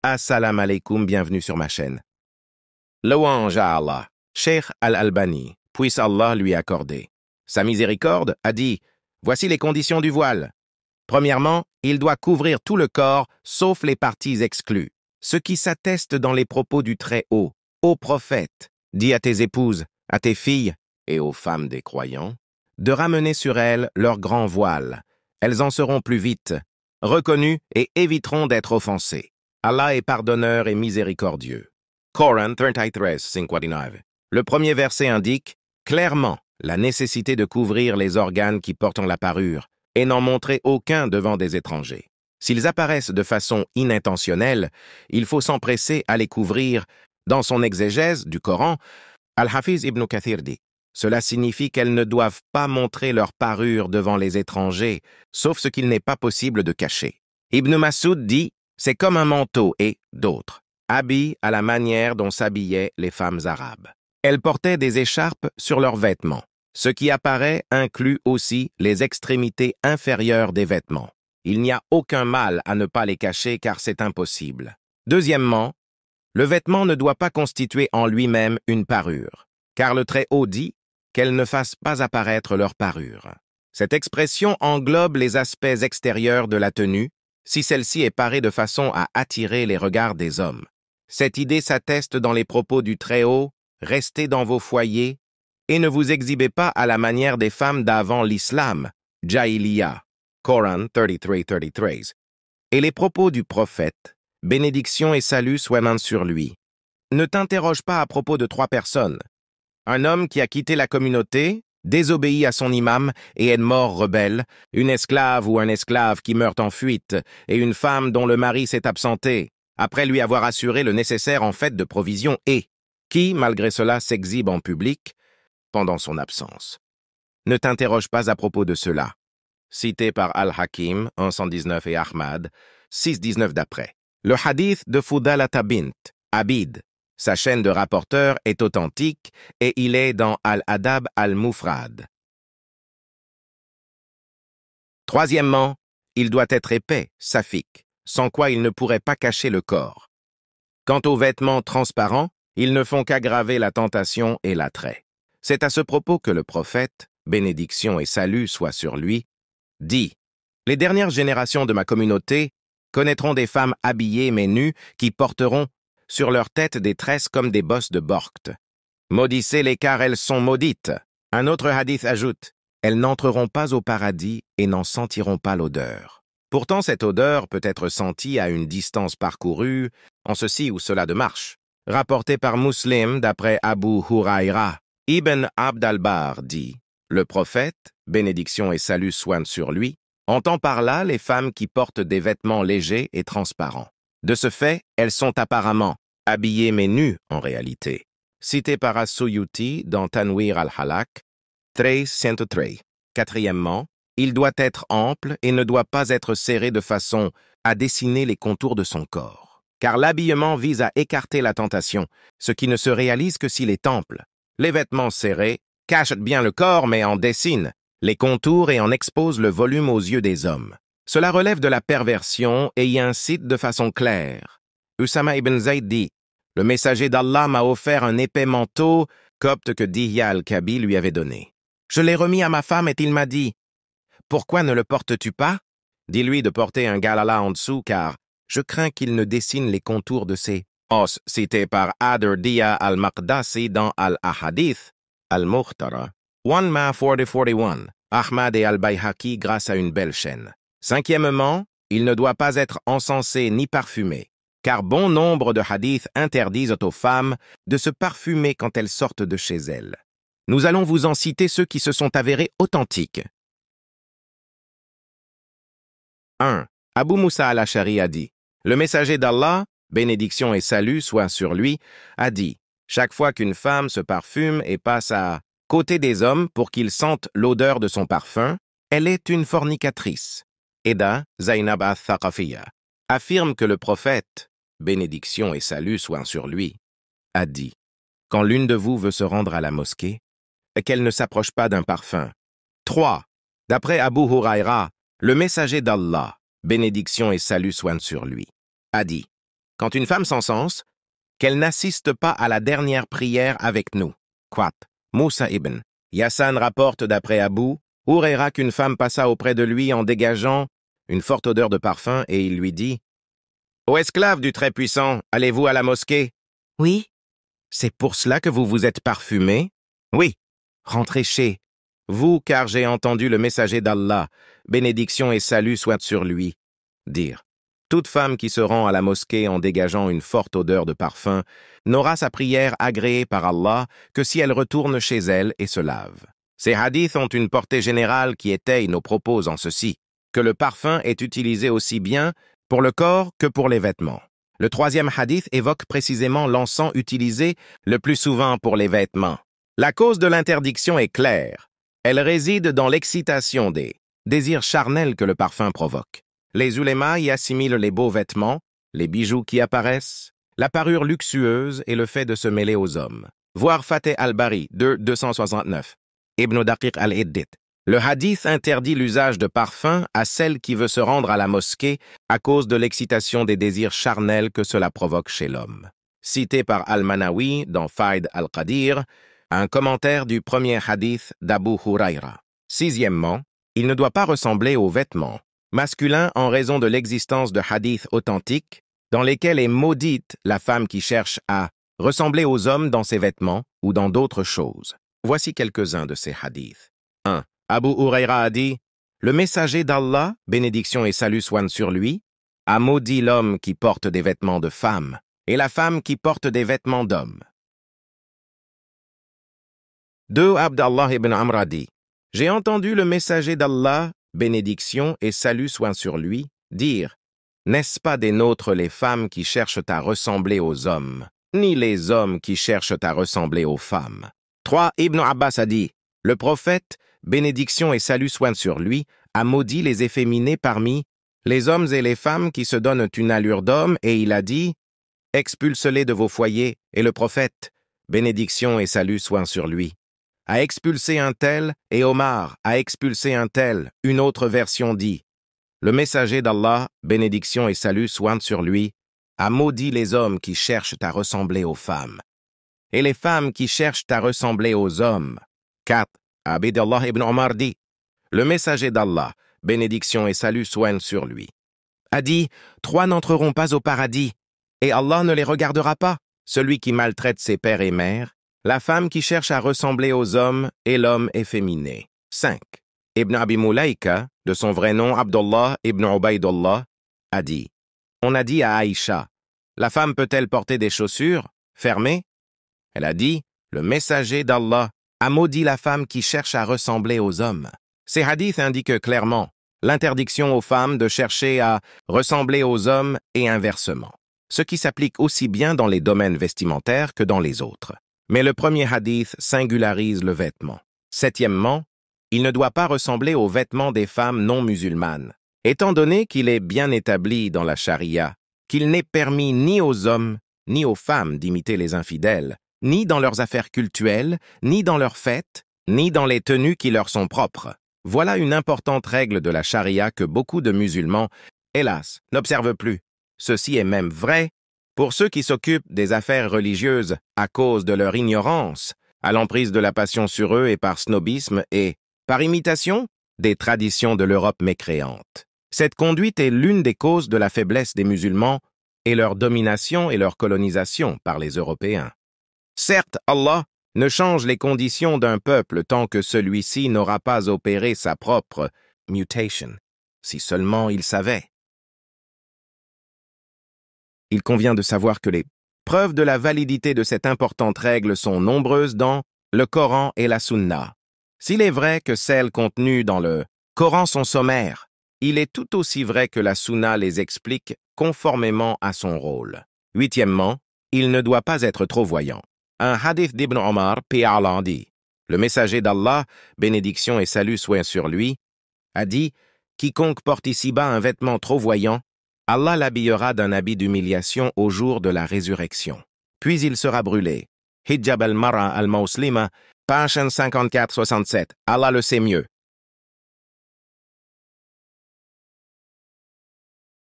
Assalamu alaikum, bienvenue sur ma chaîne. Louange à Allah, Cheikh Al-Albani, puisse Allah lui accorder sa miséricorde, a dit, voici les conditions du voile. Premièrement, il doit couvrir tout le corps, sauf les parties exclues, ce qui s'atteste dans les propos du Très-Haut. Ô prophète, dis à tes épouses, à tes filles et aux femmes des croyants, de ramener sur elles leur grand voile. Elles en seront plus vite reconnues et éviteront d'être offensées. Allah est pardonneur et miséricordieux. Coran 33:59. Le premier verset indique clairement la nécessité de couvrir les organes qui portent la parure et n'en montrer aucun devant des étrangers. S'ils apparaissent de façon inintentionnelle, il faut s'empresser à les couvrir. Dans son exégèse du Coran, Al-Hafiz ibn Kathir dit « Cela signifie qu'elles ne doivent pas montrer leur parure devant les étrangers, sauf ce qu'il n'est pas possible de cacher. » Ibn Mas'ud dit « C'est comme un manteau et d'autres, habillent à la manière dont s'habillaient les femmes arabes. Elles portaient des écharpes sur leurs vêtements. Ce qui apparaît inclut aussi les extrémités inférieures des vêtements. Il n'y a aucun mal à ne pas les cacher car c'est impossible. Deuxièmement, le vêtement ne doit pas constituer en lui-même une parure, car le Très-Haut dit qu'elles ne fassent pas apparaître leur parure. Cette expression englobe les aspects extérieurs de la tenue, si celle-ci est parée de façon à attirer les regards des hommes. Cette idée s'atteste dans les propos du Très-Haut, « Restez dans vos foyers et ne vous exhibez pas à la manière des femmes d'avant l'islam, Jahiliya, Coran 33:33. Et les propos du prophète, bénédiction et salut soient sur lui. Ne t'interroge pas à propos de 3 personnes. Un homme qui a quitté la communauté, désobéit à son imam et est mort rebelle, une esclave ou un esclave qui meurt en fuite, et une femme dont le mari s'est absenté, après lui avoir assuré le nécessaire en fait de provisions et qui, malgré cela, s'exhibe en public pendant son absence. Ne t'interroge pas à propos de cela. Cité par Al-Hakim, 119 et Ahmad, 619 d'après. Le hadith de Fudalata bint Abid, sa chaîne de rapporteurs est authentique et il est dans Al-Adab al-Mufrad. Troisièmement, il doit être épais, saphique, sans quoi il ne pourrait pas cacher le corps. Quant aux vêtements transparents, ils ne font qu'aggraver la tentation et l'attrait. C'est à ce propos que le prophète, bénédiction et salut soient sur lui, dit « Les dernières générations de ma communauté connaîtront des femmes habillées mais nues qui porteront sur leur tête des tresses comme des bosses de borct. Maudissez-les car elles sont maudites. » Un autre hadith ajoute « Elles n'entreront pas au paradis et n'en sentiront pas l'odeur. » Pourtant cette odeur peut être sentie à une distance parcourue en ceci ou cela de marche. Rapporté par Muslim d'après Abu Huraira, Ibn Abd al-Bar dit « Le prophète, bénédiction et salut soient sur lui, entend par là les femmes qui portent des vêtements légers et transparents. De ce fait, elles sont apparemment habillées mais nues en réalité. » Cité par As-Suyuti dans Tanwir al-Halak, 3:103. Quatrièmement, il doit être ample et ne doit pas être serré de façon à dessiner les contours de son corps. Car l'habillement vise à écarter la tentation, ce qui ne se réalise que s'il est ample. Les vêtements serrés cachent bien le corps mais en dessinent les contours et en exposent le volume aux yeux des hommes. Cela relève de la perversion et y incite de façon claire. Usama ibn Zayd dit « Le messager d'Allah m'a offert un épais manteau, copte que Dihya al-Kabi lui avait donné. Je l'ai remis à ma femme et il m'a dit « Pourquoi ne le portes-tu pas? Dis-lui de porter un galala en dessous car je crains qu'il ne dessine les contours de ses os. » Cité par Ad-Diya al-Maqdasi dans Al-Ahadith, Al-Mukhtara, 1:40-41, Ahmad et Al-Bayhaqi grâce à une belle chaîne. Cinquièmement, il ne doit pas être encensé ni parfumé, car bon nombre de hadiths interdisent aux femmes de se parfumer quand elles sortent de chez elles. Nous allons vous en citer ceux qui se sont avérés authentiques. 1. Abu Musa al-Ash'ari a dit « Le messager d'Allah, bénédiction et salut soient sur lui, a dit « Chaque fois qu'une femme se parfume et passe à côté des hommes pour qu'ils sentent l'odeur de son parfum, elle est une fornicatrice. » Eda, Zainab al-Thaqafiyya, affirme que le prophète, bénédiction et salut soient sur lui, a dit « Quand l'une de vous veut se rendre à la mosquée, qu'elle ne s'approche pas d'un parfum. » 3. D'après Abu Huraira, le messager d'Allah, bénédiction et salut soient sur lui, a dit Quand une femme s'encense, qu'elle n'assiste pas à la dernière prière avec nous. Quat. Moussa ibn Yassan rapporte d'après Abu Huraira qu'une femme passa auprès de lui en dégageant une forte odeur de parfum et il lui dit « Ô esclave du Très-Puissant, allez-vous à la mosquée ?»« Oui. »« C'est pour cela que vous vous êtes parfumé ?»« Oui. »« Rentrez chez vous, car j'ai entendu le messager d'Allah, bénédiction et salut soient sur lui, dire « Toute femme qui se rend à la mosquée en dégageant une forte odeur de parfum n'aura sa prière agréée par Allah que si elle retourne chez elle et se lave. » Ces hadiths ont une portée générale qui étaye nos propos en ceci, que le parfum est utilisé aussi bien pour le corps que pour les vêtements. Le troisième hadith évoque précisément l'encens utilisé le plus souvent pour les vêtements. La cause de l'interdiction est claire. Elle réside dans l'excitation des désirs charnels que le parfum provoque. Les ulémas y assimilent les beaux vêtements, les bijoux qui apparaissent, la parure luxueuse et le fait de se mêler aux hommes. Voir Fateh al-Bari, 269. Ibn Daqiq al-Iddit. Le hadith interdit l'usage de parfum à celle qui veut se rendre à la mosquée à cause de l'excitation des désirs charnels que cela provoque chez l'homme. Cité par Al-Manawi dans Faid al-Qadir, un commentaire du premier hadith d'Abu Huraira. Sixièmement, il ne doit pas ressembler aux vêtements masculins en raison de l'existence de hadiths authentiques dans lesquels est maudite la femme qui cherche à ressembler aux hommes dans ses vêtements ou dans d'autres choses. Voici quelques-uns de ces hadiths. 1. Abu Huraira a dit « Le messager d'Allah, bénédiction et salut soient sur lui, a maudit l'homme qui porte des vêtements de femme et la femme qui porte des vêtements d'homme. » 2. Abdallah ibn Amr a dit « J'ai entendu le messager d'Allah, bénédiction et salut soient sur lui, dire « N'est-ce pas des nôtres les femmes qui cherchent à ressembler aux hommes, ni les hommes qui cherchent à ressembler aux femmes ?» 3. Ibn Abbas a dit « Le prophète, bénédiction et salut soient sur lui, a maudit les efféminés parmi les hommes et les femmes qui se donnent une allure d'homme, et il a dit « Expulsez-les de vos foyers, et le prophète, bénédiction et salut soient sur lui, a expulsé un tel, et Omar a expulsé un tel. » Une autre version dit « Le messager d'Allah, bénédiction et salut soient sur lui, a maudit les hommes qui cherchent à ressembler aux femmes, et les femmes qui cherchent à ressembler aux hommes. » 4. Abdallah ibn Omar dit « Le messager d'Allah, bénédiction et salut soient sur lui, a dit « Trois n'entreront pas au paradis, et Allah ne les regardera pas, celui qui maltraite ses pères et mères, la femme qui cherche à ressembler aux hommes et l'homme efféminé. » 5. Ibn Abi Mulaika, de son vrai nom Abdullah ibn Ubaydullah, a dit « On a dit à Aïcha, la femme peut-elle porter des chaussures fermées ?» Elle a dit « Le messager d'Allah a maudit la femme qui cherche à ressembler aux hommes. » Ces hadiths indiquent clairement l'interdiction aux femmes de chercher à ressembler aux hommes et inversement, ce qui s'applique aussi bien dans les domaines vestimentaires que dans les autres. Mais le premier hadith singularise le vêtement. Septièmement, il ne doit pas ressembler aux vêtements des femmes non musulmanes, étant donné qu'il est bien établi dans la charia qu'il n'est permis ni aux hommes ni aux femmes d'imiter les infidèles, ni dans leurs affaires cultuelles, ni dans leurs fêtes, ni dans les tenues qui leur sont propres. Voilà une importante règle de la charia que beaucoup de musulmans, hélas, n'observent plus. Ceci est même vrai pour ceux qui s'occupent des affaires religieuses à cause de leur ignorance, à l'emprise de la passion sur eux et par snobisme et, par imitation, des traditions de l'Europe mécréante. Cette conduite est l'une des causes de la faiblesse des musulmans et leur domination et leur colonisation par les Européens. Certes, Allah ne change les conditions d'un peuple tant que celui-ci n'aura pas opéré sa propre mutation, si seulement il savait. Il convient de savoir que les preuves de la validité de cette importante règle sont nombreuses dans le Coran et la Sunna. S'il est vrai que celles contenues dans le Coran sont sommaires, il est tout aussi vrai que la Sunna les explique conformément à son rôle. Huitièmement, il ne doit pas être trop voyant. Un hadith d'Ibn Omar, paix à Allah, dit « Le messager d'Allah, bénédiction et salut soient sur lui, a dit « Quiconque porte ici-bas un vêtement trop voyant, Allah l'habillera d'un habit d'humiliation au jour de la résurrection. Puis il sera brûlé. » Hijab al-Mara al-Mauslima, page 54-67. Allah le sait mieux.